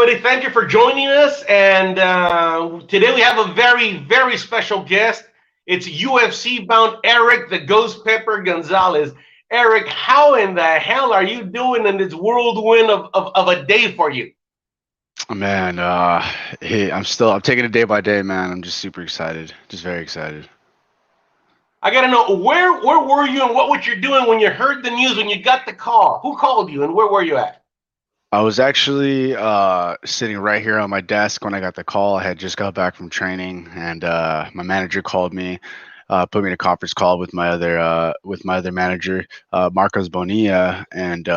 everybody. Thank you for joining us. And today we have a very, very special guest. It's UFC bound Erick, the Ghost Pepper Gonzalez. Erick, how in the hell are you doing in this whirlwind of a day for you? Man, hey, I'm taking it day by day, man. I'm just super excited, just very excited. I got to know, where were you and what were you doing when you heard the news, when you got the call? Who called you and where were you at? I was actually sitting right here on my desk when I got the call. I had just got back from training, and my manager called me, put me in a conference call with my other manager, Marcos Bonilla, and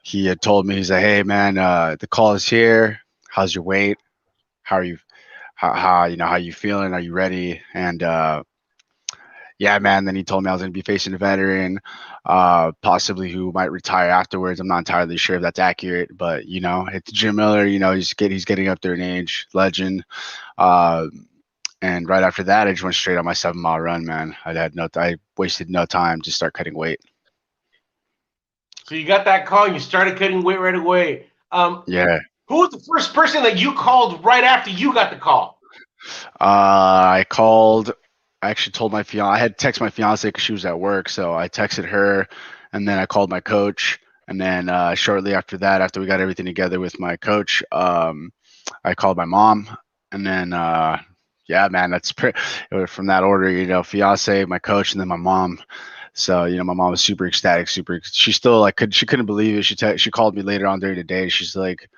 he had told me, he's like, "Hey, man, the call is here. How's your weight? How are you? How you feeling? Are you ready?" And yeah, man. Then he told me I was going to be facing a veteran, possibly who might retire afterwards. I'm not entirely sure if that's accurate, but it's Jim Miller. He's getting up there in age, legend. Uh, and right after that, I just went straight on my 7 mile run, man. I wasted no time to start cutting weight. So you got that call and you started cutting weight right away. Yeah. Who was the first person that you called right after you got the call? I called. I actually told my fiance. I had texted my fiance because she was at work, so I texted her, and then I called my coach. And then shortly after that, after we got everything together with my coach, I called my mom, and then yeah, man, from that order. Fiance, my coach, and then my mom. So my mom was super ecstatic, super. She still she couldn't believe it. She called me later on during the day. She's like,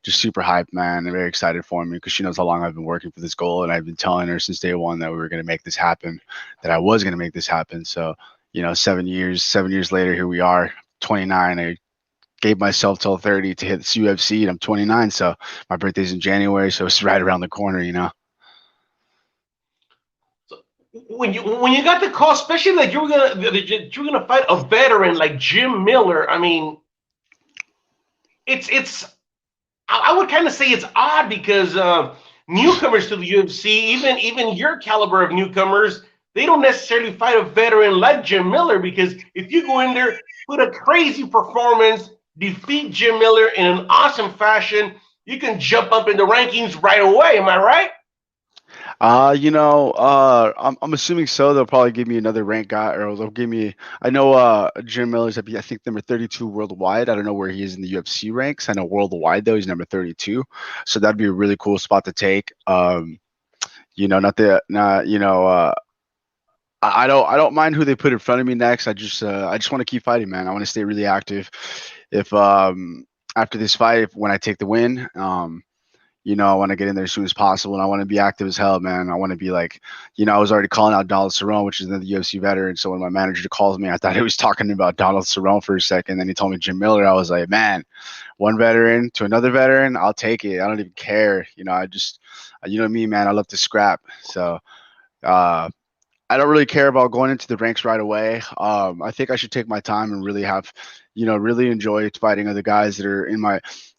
just super hyped, man, and very excited for me because she knows how long I've been working for this goal, and I've been telling her since day one that we were going to make this happen, that I was going to make this happen. So, 7 years later, here we are, 29. I gave myself till 30 to hit this UFC, and I'm 29. So my birthday's in January, so it's right around the corner. So when you got the call, especially like you were gonna fight a veteran like Jim Miller. I mean, it's I would kind of say it's odd because newcomers to the UFC, even your caliber of newcomers, they don't necessarily fight a veteran like Jim Miller because if you go in there, put a crazy performance, defeat Jim Miller in an awesome fashion, you can jump up in the rankings right away. Am I right? I'm assuming so. They'll probably give me another rank guy, or they'll give me. I know Jim Miller's, I think, number 32 worldwide. I don't know where he is in the UFC ranks. I know worldwide though he's number 32, so that'd be a really cool spot to take. Not the not I don't mind who they put in front of me next. I just want to keep fighting, man. I want to stay really active. If After this fight, when I take the win, I want to get in there as soon as possible, and I want to be active as hell, man. I want to be like, I was already calling out Donald Cerrone, which is another UFC veteran. So when my manager calls me, I thought he was talking about Donald Cerrone for a second. Then he told me Jim Miller. I was like, man, one veteran to another veteran, I'll take it. I don't even care. You know me, man. I love to scrap. So uh, I don't really care about going into the ranks right away. I think I should take my time and really really enjoy fighting other guys that are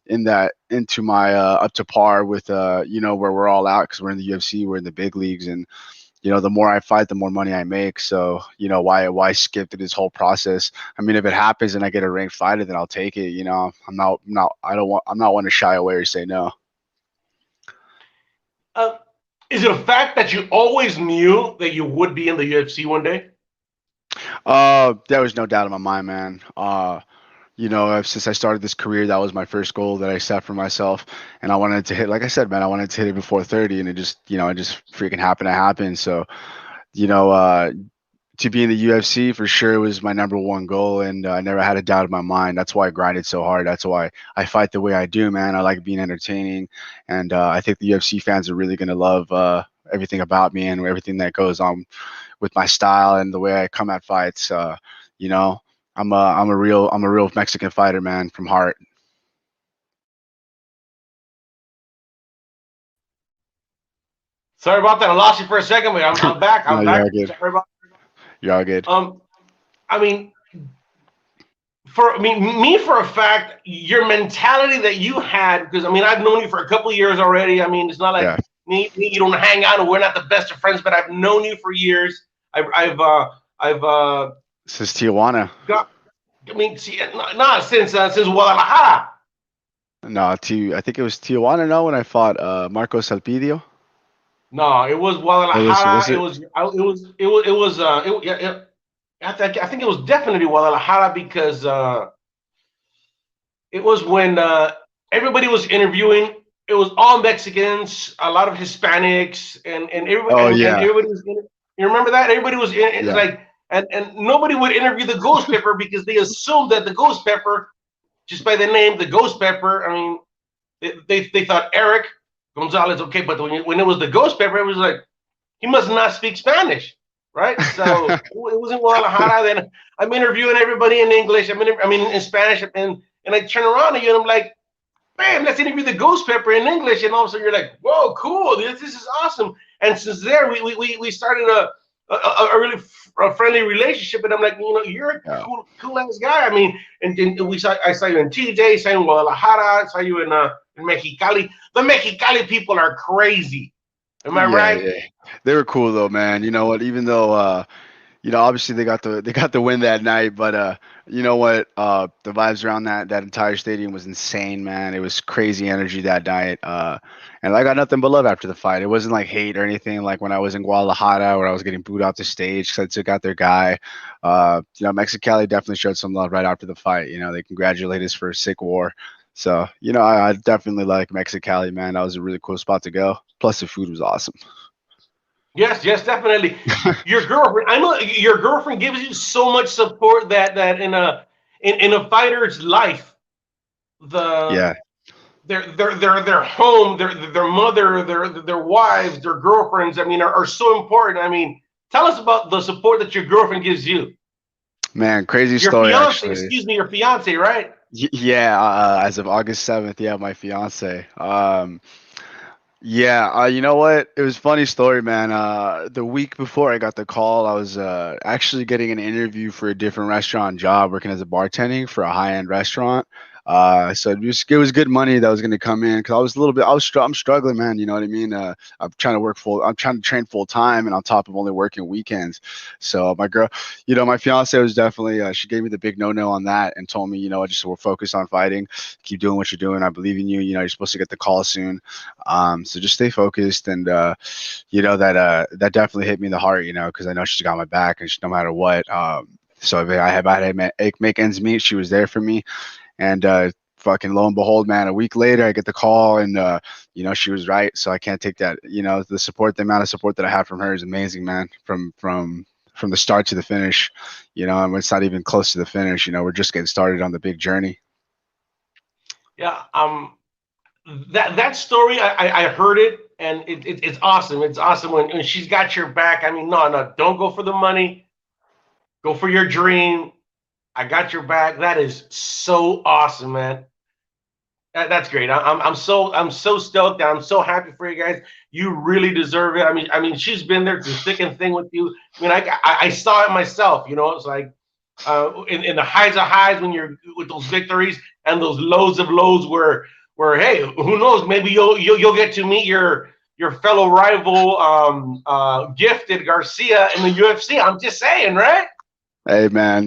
into my up to par with where we're all out because we're in the UFC, we're in the big leagues, and the more I fight, the more money I make. So why skip through this whole process? I mean, if it happens and I get a ranked fighter, then I'll take it. I'm not one to shy away or say no. Uh, is it a fact that you always knew that you would be in the UFC one day? There was no doubt in my mind, man. Since I started this career, that was my first goal that I set for myself, and I wanted to hit. Like I said, man, I wanted to hit it before 30, and it just freaking happened to happen. So, you know, uh, to be in the UFC for sure was my number one goal, and I never had a doubt in my mind. That's why I grinded so hard. That's why I fight the way I do, man. I like being entertaining, and I think the UFC fans are really gonna love everything about me and everything that goes on with my style and the way I come at fights. You know, I'm a real Mexican fighter, man, from heart. Sorry about that. I lost you for a second, but I'm back. No, I'm you're back. all good. Sorry about. You're all good. Um, I mean, me for a fact, your mentality that you had, because I mean, I've known you for a couple of years already. I mean, it's not like Yeah. me you don't hang out and we're not the best of friends, but I've known you for years. I've This is Tijuana. got. I mean, see, not since Guadalajara. No, I think it was Tijuana. No, when I fought Marcos Salpidio. No, it was Was Guadalajara. It it? was it was I think it was definitely Guadalajara because it was when everybody was interviewing. It was all Mexicans, a lot of Hispanics, and everybody Oh and yeah, everybody was. You remember that everybody was yeah. like, and nobody would interview the ghost pepper because they assumed that the ghost pepper, just by the name, the ghost pepper. I mean, they thought Erick Gonzalez, okay, but when it was the ghost pepper, it was like he must not speak Spanish, right? So it was in Guadalajara. Then I'm interviewing everybody in English. I mean in Spanish, and I turn around to you and I'm like, bam, let's interview the ghost pepper in English. And all of a sudden you're like, whoa, cool, this is awesome. And since there, we started a really friendly relationship. And I'm like, you're a Yeah. cool ass guy. I mean, and I saw you in TJ, saw you in Guadalajara, saw you in Mexicali. The Mexicali people are crazy. Am I Yeah, right? yeah. They were cool though, man. You know what? Even though obviously they got the win that night, but you know what? The vibes around that entire stadium was insane, man. It was crazy energy that night. And I got nothing but love after the fight. It wasn't like hate or anything like when I was in Guadalajara where I was getting booed off the stage because I took out their guy. Mexicali definitely showed some love right after the fight. They congratulated us for a sick war. So, I definitely like Mexicali, man. That was a really cool spot to go. Plus, the food was awesome. Yes, yes, definitely. Your girlfriend, I know your girlfriend gives you so much support that in a fighter's life, the Yeah. their home, their mother, their wives, their girlfriends. I mean, are so important. I mean, tell us about the support that your girlfriend gives you. Man, crazy Your story fiance, actually. excuse me, your fiance, right? Yeah, as of August 7th, yeah, my fiance. Yeah, you know what? It was a funny story, man. The week before I got the call, I was actually getting an interview for a different restaurant job, working as a bartending for a high-end restaurant. So it was good money that was going to come in because I was a little bit I'm struggling, man. You know what I mean? I'm trying to train full time, and on top of only working weekends. So my girl, my fiance was definitely she gave me the big no on that and told me, just we're focused on fighting, keep doing what you're doing. I believe in you. You're supposed to get the call soon. So just stay focused, and that definitely hit me in the heart, because I know she's got my back, and no matter what. So if I had to make ends meet, she was there for me, and fucking lo and behold, man, a week later I get the call, and she was right. So I can't take that. The amount of support that I have from her is amazing, man. From the start to the finish, and it's not even close to the finish. We're just getting started on the big journey. Yeah. That story, I heard it, and it's awesome. It's awesome when she's got your back. I mean, no, don't go for the money. Go for your dream. I got your back. That is so awesome, man. That's great. I'm so stoked. I'm so happy for you guys. You really deserve it. I mean, she's been there through thick and thin with you. I mean, I saw it myself. It's like in the highs of highs when you're with those victories and those lows of lows where hey, who knows? Maybe you'll get to meet your fellow rival, Gifted Garcia in the UFC. I'm just saying, right? Hey man,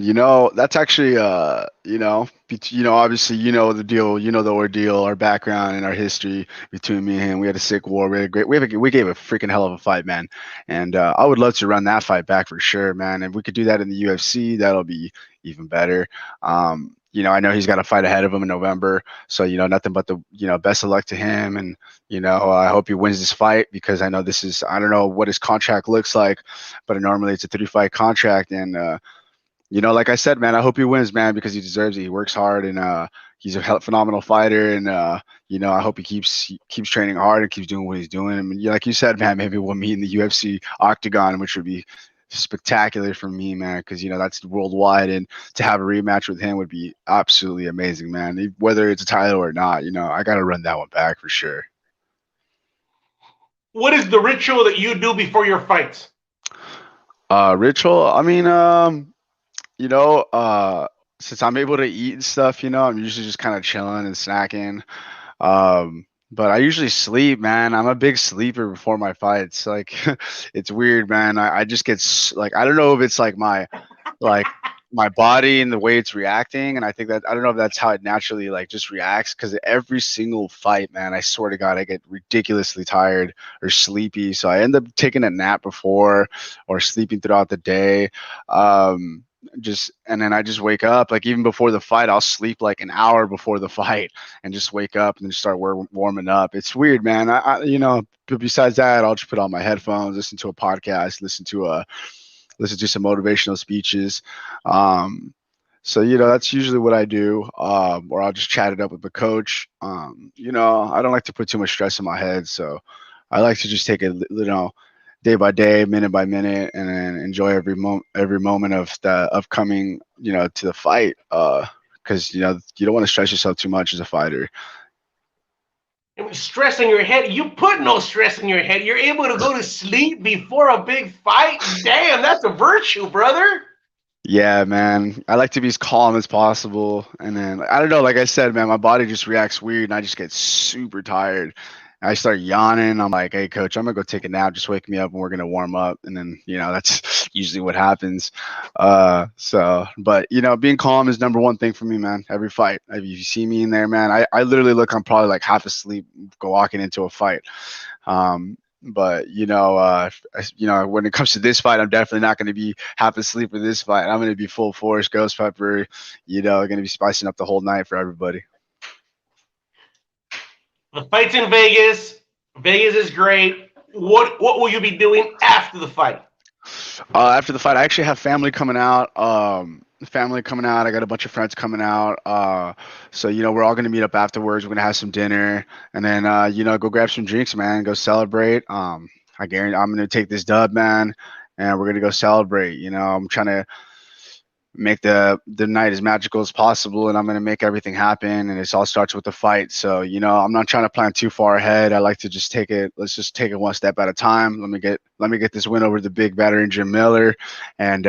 that's actually obviously the deal, the ordeal, our background and our history between me and him. We had a sick war. We gave a freaking hell of a fight, man. And I would love to run that fight back for sure, man. If we could do that in the UFC, that'll be even better. I know he's got a fight ahead of him in November, so nothing but the best of luck to him, and I hope he wins this fight because I don't know what his contract looks like, but normally it's a 3-fight contract, and like I said, man, I hope he wins, man, because he deserves it. He works hard, and he's a phenomenal fighter. And I hope he keeps training hard and keeps doing what he's doing. I mean, like you said, man, maybe we'll meet in the UFC octagon, which would be spectacular for me, man, because that's worldwide, and to have a rematch with him would be absolutely amazing, man. Whether it's a title or not, I got to run that one back for sure. What is the ritual that you do before your fights? Ritual. I mean, you know, since I'm able to eat and stuff, I'm usually just kind of chilling and snacking. But I usually sleep, man. I'm a big sleeper before my fights. Like, it's weird, man. I just get like, I don't know if it's like my like my body and the way it's reacting, and I think that I don't know if that's how it naturally like just reacts, because every single fight, man, I swear to God, I get ridiculously tired or sleepy, so I end up taking a nap before or sleeping throughout the day. um just and then I just wake up, like even before the fight I'll sleep like an hour before the fight and just wake up and then start warming up. It's weird, man. But besides that, I'll just put on my headphones, listen to a podcast, listen to some motivational speeches. Um, so that's usually what I do, or I'll just chat it up with the coach. I don't like to put too much stress in my head, so I like to just take it, day by day, minute by minute, and then enjoy every moment of the upcoming, to the fight. Because you don't want to stress yourself too much as a fighter. Stress in your head. You put no stress in your head. You're able to go to sleep before a big fight. Damn, that's a virtue, brother. Yeah, man. I like to be as calm as possible. And then I don't know, like I said, man, my body just reacts weird and I just get super tired. I start yawning. I'm like, hey, coach, I'm going to go take a nap. Just wake me up and we're going to warm up. And then, that's usually what happens. But, being calm is number one thing for me, man. Every fight. If you see me in there, man, I literally I'm probably like half asleep go walking into a fight. But when it comes to this fight, I'm definitely not going to be half asleep with this fight. I'm going to be full force, ghost pepper. Going to be spicing up the whole night for everybody. The fight's in Vegas. Vegas is great. What will you be doing after the fight? After the fight, I actually have family coming out. I got a bunch of friends coming out. So we're all gonna meet up afterwards. We're gonna have some dinner, and then go grab some drinks, man. Go celebrate. I guarantee I'm gonna take this dub, man, and we're gonna go celebrate. I'm trying to make the night as magical as possible, and I'm gonna make everything happen. And it all starts with the fight. So I'm not trying to plan too far ahead. I like to just take it. Let's just take it one step at a time. Let me get this win over the big veteran Jim Miller, and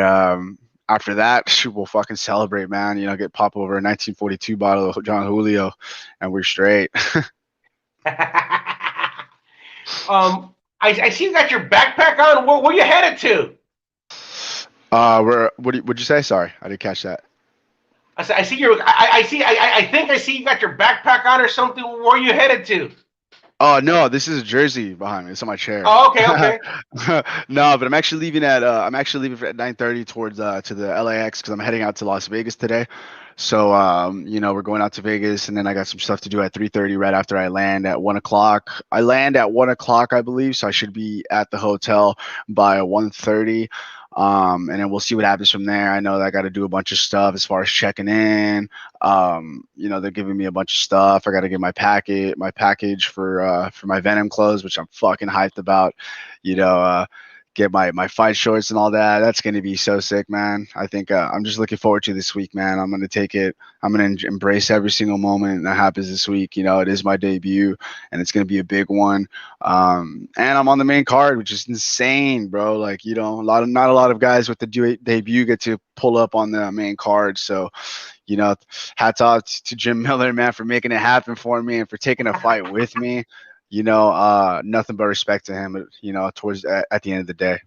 after that, we'll fucking celebrate, man. Pop over a 1942 bottle of John Julio, and we're straight. I see you got your backpack on. Where you headed to? What'd you say? Sorry, I didn't catch that. I see your. I think I see you got your backpack on or something. Where you headed to? Oh no, this is a jersey behind me. It's on my chair. Oh, okay. No, but I'm actually leaving at 9:30 towards to the LAX because I'm heading out to Las Vegas today. So we're going out to Vegas, and then I got some stuff to do at 3:30 right after I land at 1 o'clock. I land at 1 o'clock, I believe, so I should be at the hotel by 1:30. And then we'll see what happens from there. I know that I got to do a bunch of stuff as far as checking in. They're giving me a bunch of stuff. I got to get my package for my Venom clothes, which I'm fucking hyped about. Get my fight shorts and all that. That's going to be so sick, man. I think I'm just looking forward to this week, man. I'm going to take it. I'm going to embrace every single moment that happens this week. It is my debut, and it's going to be a big one. And I'm on the main card, which is insane, bro. Like, not a lot of guys with the debut get to pull up on the main card. So, hats off to Jim Miller, man, for making it happen for me and for taking a fight with me. Nothing but respect to him, towards at the end of the day.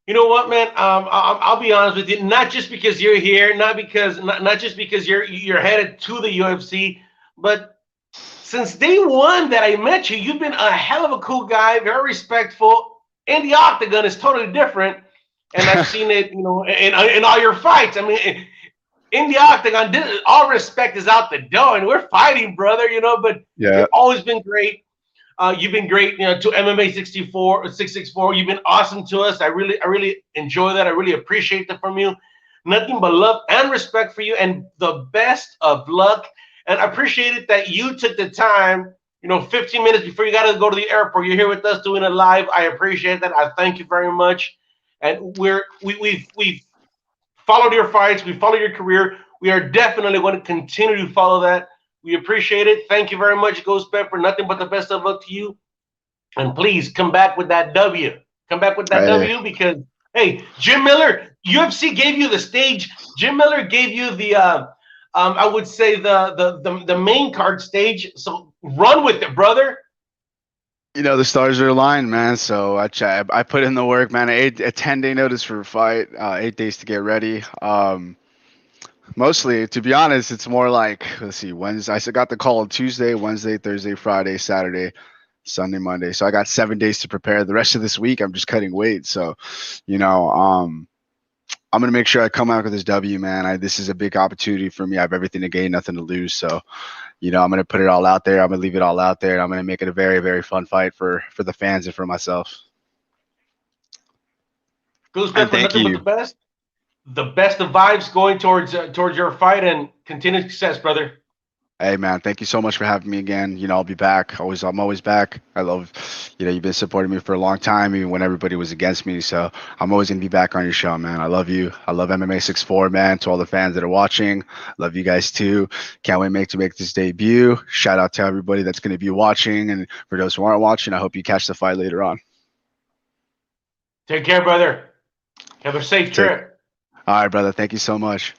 You know what, man? I'll be honest with you. Not just because you're here, not just because you're headed to the UFC, but since day one that I met you, you've been a hell of a cool guy, very respectful. In the octagon is totally different, and I've seen it, in all your fights. I mean, in the octagon, all respect is out the door, and we're fighting, brother. But Yeah. you've always been great. You've been great, to MMA 664. You've been awesome to us. I really enjoy that. I really appreciate that from you. Nothing but love and respect for you, and the best of luck. And I appreciate it that you took the time, 15 minutes before you got to go to the airport. You're here with us doing it live. I appreciate that. I thank you very much. And we've followed your fights. We followed your career. We are definitely going to continue to follow that. We appreciate it. Thank you very much, Ghost Pepper. Nothing but the best of luck to you. And please come back with that W. Come back with that W, because, hey, Jim Miller, UFC gave you the stage. Jim Miller gave you the, I would say, the main card stage. So run with it, brother. The stars are aligned, man. So I put in the work, man. A 10-day notice for a fight, 8 days to get ready. Mostly, to be honest, it's more like, let's see, Wednesday. Got the call on Tuesday, Wednesday, Thursday, Friday, Saturday, Sunday, Monday. So I got 7 days to prepare. The rest of this week, I'm just cutting weight. So, you know, um, I'm gonna make sure I come out with this W, man. This is a big opportunity for me. I have everything to gain, nothing to lose. So, I'm gonna put it all out there. I'm gonna leave it all out there, and I'm gonna make it a very, very fun fight for the fans and for myself. Goes And for thank nothing but the you. best. The best of vibes going towards your fight and continued success, brother. Hey man, thank you so much for having me again. I'll be back. I'm always back. I love, you've been supporting me for a long time, even when everybody was against me. So I'm always gonna be back on your show, man. I love you. I love MMA 64, man. To all the fans that are watching, love you guys too. Can't wait to make this debut. Shout out to everybody that's gonna be watching, and for those who aren't watching, I hope you catch the fight later on. Take care, brother. Have a safe Take. trip. All right, brother. Thank you so much.